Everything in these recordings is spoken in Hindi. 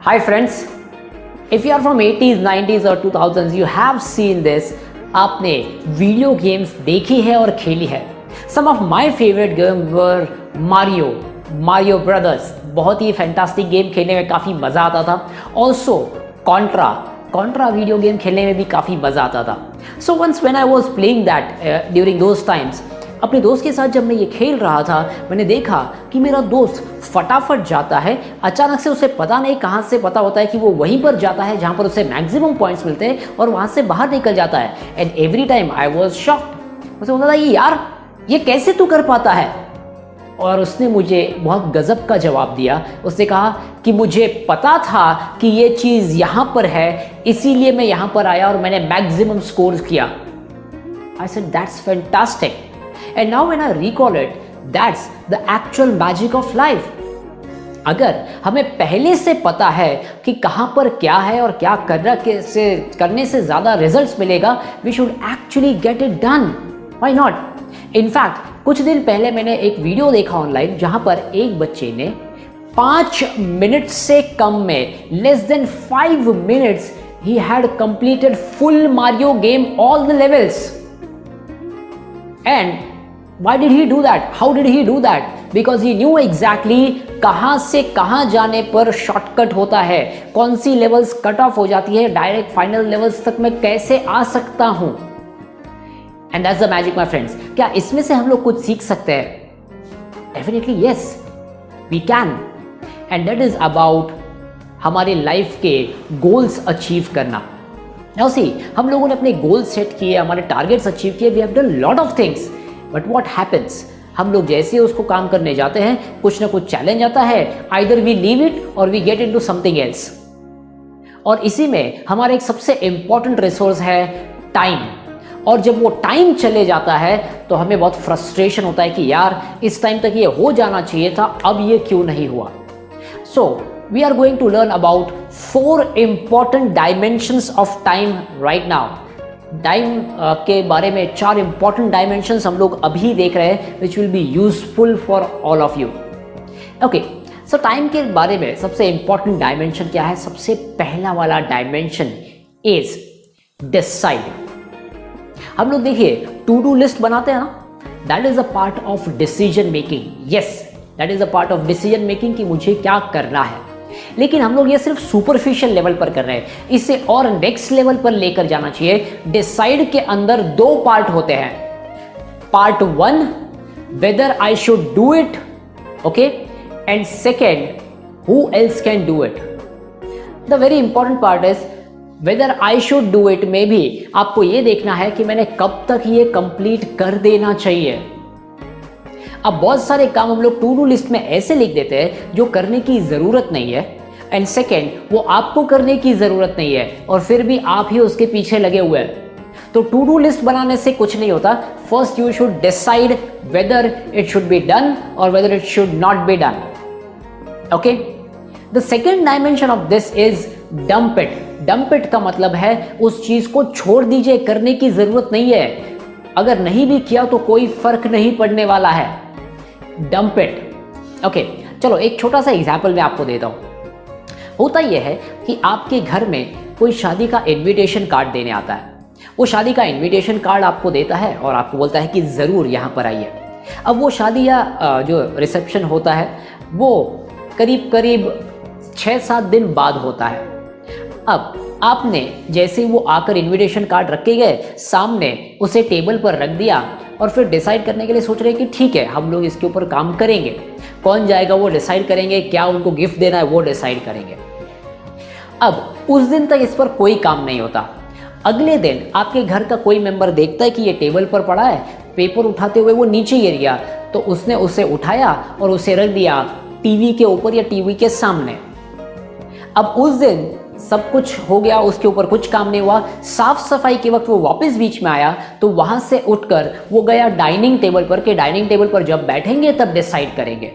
Hi friends, if you are from 80s, 90s or 2000s, you have seen this. आपने वीडियो गेम्स देखी है और खेली है. Some of my favorite games were Mario Brothers. बहुत ही फैंटास्टिक गेम खेलने में काफ़ी मज़ा आता था. Also Contra वीडियो गेम खेलने में भी काफ़ी मज़ा आता था. So once when I was playing that during those times, अपने दोस्त के साथ जब मैं ये खेल रहा था, मैंने देखा कि मेरा दोस्त फटाफट जाता है. अचानक से उसे पता नहीं कहाँ से पता होता है कि वो वहीं पर जाता है जहाँ पर उसे मैक्सिमम पॉइंट्स मिलते हैं और वहाँ से बाहर निकल जाता है. And every time I was shocked. मुझे बोलता था कि यार ये कैसे तू कर पाता है. और उसने मुझे बहुत गजब का जवाब दिया. उसने कहा कि मुझे पता था कि ये चीज़ यहाँ पर है, इसीलिए मैं यहाँ पर आया और मैंने मैक्सिमम स्कोर किया. I said that's fantastic. And now when I recall it, that's the actual magic of life. अगर हमें पहले से पता है कि कहाँ पर क्या है और क्या करने से ज़्यादा रिजल्ट्स मिलेगा, we should actually get it done. Why not? In fact, कुछ दिन पहले मैंने एक वीडियो देखा ऑनलाइन जहाँ पर एक बच्चे ने 5 मिनट से कम में, less than 5 minutes, he had completed full Mario game, all the levels. And why did he do that? How did he do that? Because he knew exactly कहाँ से कहाँ जाने पर शॉर्टकट होता है, कौन सी लेवल्स कट ऑफ हो जाती है, डायरेक्ट फाइनल लेवल्स तक मैं कैसे आ सकता हूँ. And that's the magic my friends. क्या इसमें से हम लोग कुछ सीख सकते हैं? Definitely yes, we can. And that is about हमारे लाइफ के गोल्स अचीव करना. नाउ सी, हम लोगों ने अपने गोल्स सेट किए, हमारे टारगेट्स अचीव किए, we have done lot of things. But what happens, हम लोग जैसे उसको काम करने जाते हैं कुछ ना कुछ चैलेंज आता है. Either we leave it or we get into something else. और इसी में हमारा एक सबसे इंपॉर्टेंट रिसोर्स है टाइम. और जब वो टाइम चले जाता है तो हमें बहुत फ्रस्ट्रेशन होता है कि यार इस टाइम तक ये हो जाना चाहिए था, अब ये क्यों नहीं हुआ. So we are going to learn about 4 important dimensions of time right now. Time के बारे में 4 इंपॉर्टेंट डायमेंशंस हम लोग अभी देख रहे हैं, which will be useful for all of you. Okay, so time के बारे में सबसे इंपॉर्टेंट डायमेंशन क्या है? सबसे पहला वाला डायमेंशन इज डिसाइड. हम लोग देखिए टू डू लिस्ट बनाते हैं ना, that is a part of decision making. Yes, that is a part of decision making कि मुझे क्या करना है. लेकिन हम लोग ये सिर्फ सुपरफिशियल लेवल पर कर रहे हैं. इसे और नेक्स्ट लेवल पर लेकर जाना चाहिए. डिसाइड के अंदर 2 पार्ट होते हैं. Part 1, whether I should do it, okay, and second, who else can do it. The very important part is whether I should do it में भी आपको ये देखना है कि मैंने कब तक ये कंप्लीट कर देना चाहिए. अब बहुत सारे काम हम लोग टू डू लिस्ट में ऐसे लिख देते हैं जो करने की ज़रूरत नहीं है. एंड सेकेंड, वो आपको करने की ज़रूरत नहीं है और फिर भी आप ही उसके पीछे लगे हुए हैं. तो टू डू लिस्ट बनाने से कुछ नहीं होता. First you should decide whether it should be done और whether it should not be done. Okay, the second dimension of this is dump it. Dump it का मतलब है उस चीज़ को छोड़ दीजिए, करने की ज़रूरत नहीं है. अगर नहीं भी किया तो कोई फर्क नहीं पड़ने वाला है. Dump it. ओके, चलो एक छोटा सा एग्जाम्पल मैं आपको देता हूँ. होता यह है कि आपके घर में कोई शादी का इनविटेशन कार्ड देने आता है. वो शादी का इनविटेशन कार्ड आपको देता है और आपको बोलता है कि ज़रूर यहाँ पर आइए. अब वो शादी या जो रिसेप्शन होता है वो करीब 6-7 दिन बाद होता है. अब आपने जैसे वो आकर इनविटेशन कार्ड रख के गए, सामने उसे टेबल पर रख दिया और फिर डिसाइड करने के लिए सोच रहे हैं कि ठीक है हम लोग इसके ऊपर काम करेंगे. कौन जाएगा वो डिसाइड करेंगे, क्या उनको गिफ्ट देना है वो डिसाइड करेंगे. अब उस दिन तक इस पर कोई काम नहीं होता. अगले दिन आपके घर का कोई मेंबर देखता है कि ये टेबल पर पड़ा है, पेपर उठाते हुए वो नीचे गिर गया, तो उसने उसे उठाया और उसे रख दिया टीवी के ऊपर या टीवी के सामने. अब उस दिन सब कुछ हो गया, उसके ऊपर कुछ काम नहीं हुआ. साफ सफाई के वक्त वो वापस बीच में आया तो वहां से उठकर वो गया डाइनिंग टेबल पर कि डाइनिंग टेबल पर जब बैठेंगे तब डिसाइड करेंगे.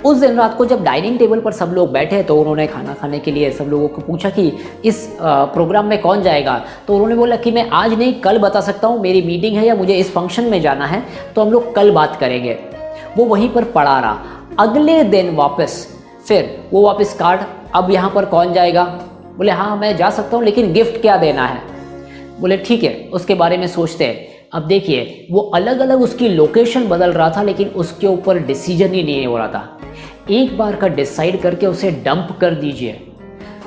उस दिन रात को जब डाइनिंग टेबल पर सब लोग बैठे तो उन्होंने खाना खाने के लिए सब लोगों को पूछा कि इस प्रोग्राम में कौन जाएगा. तो उन्होंने बोला कि मैं आज नहीं कल बता सकता हूँ, मेरी मीटिंग है या मुझे इस फंक्शन में जाना है, तो हम लोग कल बात करेंगे. वो वहीं पर पड़ा रहा. अगले दिन वापस फिर वो वापस कार्ड, अब यहाँ पर कौन जाएगा? बोले हाँ मैं जा सकता हूँ, लेकिन गिफ्ट क्या देना है? बोले ठीक है, उसके बारे में सोचते हैं। अब देखिए वो अलग अलग उसकी लोकेशन बदल रहा था, लेकिन उसके ऊपर डिसीजन ही नहीं हो रहा था। एक बार का डिसाइड करके उसे डंप कर दीजिए।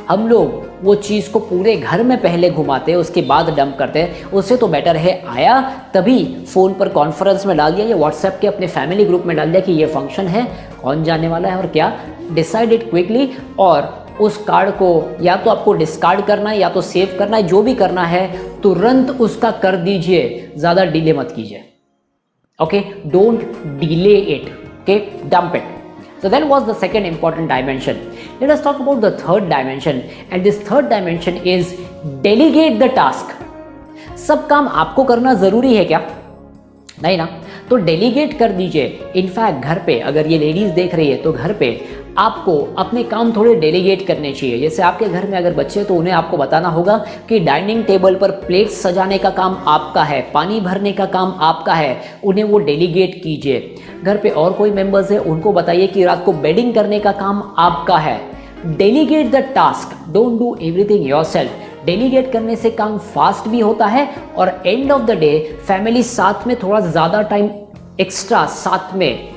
हम लोग वो चीज़ को पूरे घर में पहले घुमाते हैं, उसके बाद डंप करते हैं। उससे तो बेटर है आया तभी फ़ोन पर कॉन्फ्रेंस में डाल दिया या व्हाट्सएप के अपने फैमिली ग्रुप में डाल दिया कि ये फंक्शन है, कौन जाने वाला है और क्या, डिसाइड इट क्विकली। और उस कार्ड को या तो आपको डिस्कार्ड करना है या तो सेव करना है, जो भी करना है तुरंत उसका कर दीजिए, ज़्यादा डिले मत कीजिए। Okay, don't delay it, okay, dump it. So that was the second important dimension. Let us talk about the third dimension, and this third dimension is delegate the task. सब काम आपको करना जरूरी है क्या? नहीं ना, तो डेलीगेट कर दीजिए। इनफैक्ट घर पे अगर ये लेडीज देख रही है तो घर पे आपको अपने काम थोड़े डेलीगेट करने चाहिए। जैसे आपके घर में अगर बच्चे तो उन्हें आपको बताना होगा कि डाइनिंग टेबल पर प्लेट्स सजाने का काम आपका है, पानी भरने का काम आपका है, उन्हें वो डेलीगेट कीजिए। घर पे और कोई मेंबर्स है उनको बताइए कि रात को बेडिंग करने का काम आपका है। Delegate the task, don't do everything yourself. Delegate करने से काम फास्ट भी होता है और end of the day family साथ में थोड़ा ज़्यादा टाइम एक्स्ट्रा साथ में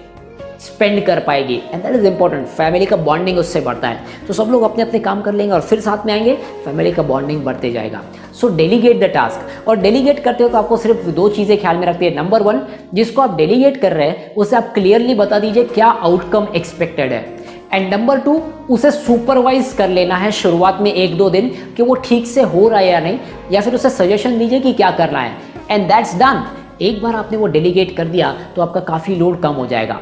स्पेंड कर पाएगी, and that is important. Family का बॉन्डिंग उससे बढ़ता है। तो सब लोग अपने अपने काम कर लेंगे और फिर साथ में आएंगे, फैमिली का बॉन्डिंग बढ़ते जाएगा। सो डेलीगेट द टास्क। और डेलीगेट करते हो तो आपको सिर्फ दो चीज़ें ख्याल में रखती है। नंबर वन, जिसको आप डेलीगेट कर रहे हैं उसे आप क्लियरली बता दीजिए क्या आउटकम एक्सपेक्टेड है। एंड नंबर टू, उसे सुपरवाइज कर लेना है शुरुआत में 1-2 दिन कि वो ठीक से हो रहा है या नहीं, या फिर उसे सजेशन दीजिए कि क्या करना है, एंड दैट्स डन। एक बार आपने वो डेलीगेट कर दिया तो आपका काफ़ी लोड कम हो जाएगा।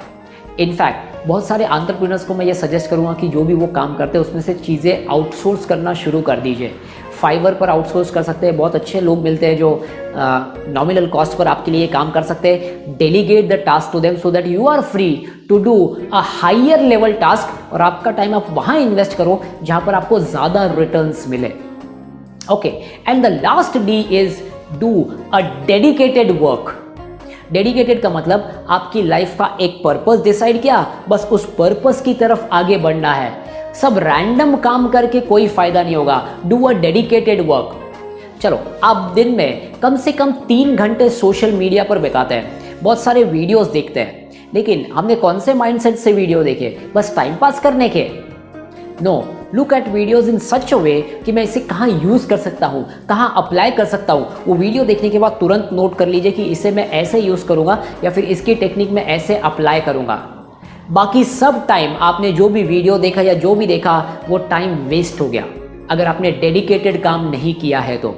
इनफैक्ट बहुत सारे एंटरप्रेन्योर्स को मैं ये सजेस्ट करूँगा कि जो भी वो काम करते हैं उसमें से चीज़ें आउटसोर्स करना शुरू कर दीजिए। फाइवर पर आउटसोर्स कर सकते हैं, बहुत अच्छे लोग मिलते हैं जो नॉमिनल कॉस्ट पर आपके लिए काम कर सकते हैं। Delegate the task to them so that you are free to do a higher level task, और आपका टाइम आप वहाँ इन्वेस्ट करो जहाँ पर आपको ज़्यादा रिटर्न्स मिले। Okay, and the last D is do a dedicated work. Dedicated का मतलब आपकी लाइफ का एक पर्पस डिसाइड किया, बस उस पर्पस की तरफ आगे बढ़ना है। सब रैंडम काम करके कोई फायदा नहीं होगा। Do a dedicated work. चलो, आप दिन में कम से कम 3 घंटे सोशल मीडिया पर बिताते हैं, बहुत सारे वीडियोस देखते हैं, लेकिन हमने कौन से माइंडसेट से वीडियो देखे? बस टाइम पास करने के? No, look at videos in such a way कि मैं इसे कहाँ यूज़ कर सकता हूँ, कहाँ अप्लाई कर सकता हूँ। वो वीडियो देखने के बाद तुरंत नोट कर लीजिए कि इसे मैं ऐसे यूज़ करूँगा या फिर इसकी टेक्निक में ऐसे अप्लाई करूँगा। बाकी सब टाइम आपने जो भी वीडियो देखा या जो भी देखा वो टाइम वेस्ट हो गया अगर आपने डेडिकेटेड काम नहीं किया है तो।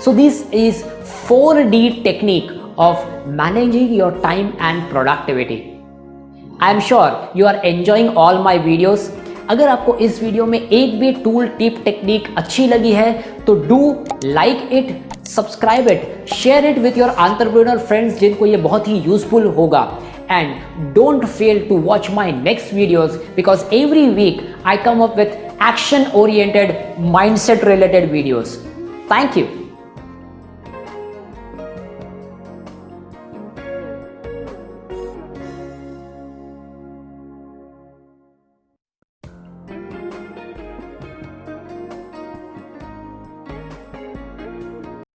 So this is 4D technique of managing your time and productivity. I am sure you are enjoying all my videos. अगर आपको इस वीडियो में एक भी टूल, टिप, टेक्निक अच्छी लगी है तो do like it, subscribe it, share it with your entrepreneur friends जिनको ये बहुत ही यूजफुल होगा। And don't fail to watch my next videos because every week I come up with action oriented mindset related videos. Thank you.